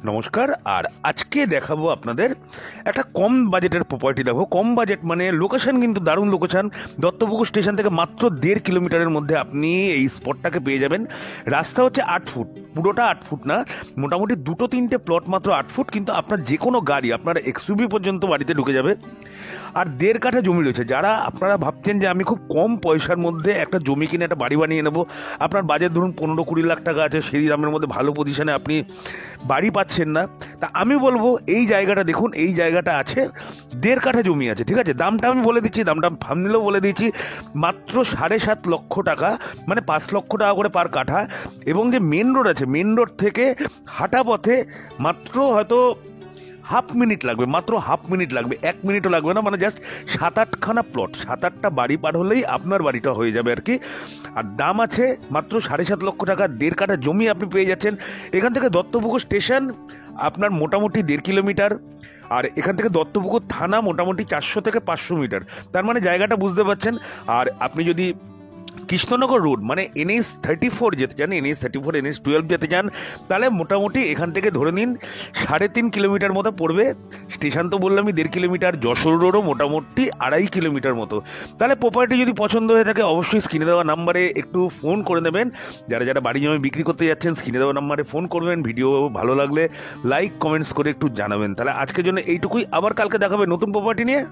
নমস্কার। আর আজকে দেখাবো আপনাদের একটা কম বাজেটের প্রপার্টি। দেখাবো কম বাজেট মানে লোকেশন কিন্তু দারুণ লোকেশন। দত্তপুকুর স্টেশন থেকে মাত্র 1.5 কিলোমিটারের মধ্যে আপনি এই স্পটটাকে পেয়ে যাবেন। রাস্তা হচ্ছে 8 ফুট, পুরোটা 8 ফুট না, মোটামুটি 2-3টে প্লট মাত্র 8 ফুট, কিন্তু আপনার যে কোনো গাড়ি, আপনার এক্সইউভি পর্যন্ত বাড়িতে ঢুকে যাবে। আর 1.5 কাঠা জমি রয়েছে। যারা আপনারা ভাবছেন যে আমি খুব কম পয়সার মধ্যে একটা জমি কিনে একটা বাড়ি বানিয়ে নেবো, আপনার বাজেট ধরুন 15-20 লাখ টাকা আছে, সেই দামের মধ্যে ভালো পজিশনে আপনি বাড়ি পাচ্ছেন না, তা আমি বলবো এই জায়গাটা দেখুন। এই জায়গাটা আছে 1.5 কাঠা জমি আছে, ঠিক আছে? দামটা আমি বলে দিচ্ছি, দামটা ফার্মলেও বলে দিচ্ছি, মাত্র 7.5 লক্ষ টাকা, মানে 5 লক্ষ টাকা করে পার কাঠা। এবং যে মেন রোড আছে, মেন রোড থেকে হাঁটা পথে মাত্র হয়তো হাফ মিনিট লাগবে, মাত্র হাফ মিনিট লাগবে, 1 মিনিটও লাগবে না, মানে জাস্ট 7-8খানা প্লট, 7-8টা বাড়ি পার হলেই আপনার বাড়িটা হয়ে যাবে আর কি। আর দাম আছে মাত্র 7.5 লক্ষ টাকা, 1.5 কাঠা জমি আপনি পেয়ে যাচ্ছেন। এখান থেকে দত্তপুকুর স্টেশন আপনার মোটামুটি 1.5 কিলোমিটার, আর এখান থেকে দত্তপুকুর থানা মোটামুটি 400 থেকে 500 মিটার, তার মানে জায়গাটা বুঝতে পারছেন। আর আপনি যদি কৃষ্ণনগর রোড মানে NH-34 যেতে চান, NH-34 NH-12 যেতে চান, তাহলে মোটামুটি এখান থেকে ধরে নিন 3.5 কিলোমিটার মতো পড়বে। স্টেশন তো বললামই 1.5 কিলোমিটার, যশোর রোডও মোটামুটি 2.5 কিলোমিটার মতো। তাহলে প্রপার্টি যদি পছন্দ হয়ে থাকে অবশ্যই স্ক্রিনে দেওয়া নাম্বারে একটু ফোন করে নেবেন। যারা যারা বাড়ি জমি বিক্রি করতে যাচ্ছেন স্ক্রিনে দেওয়া নাম্বারে ফোন করবেন। ভিডিও ভালো লাগলে লাইক কমেন্টস করে একটু জানাবেন। তাহলে আজকের জন্য এইটুকুই, আবার কালকে দেখাবে নতুন প্রপার্টি নিয়ে।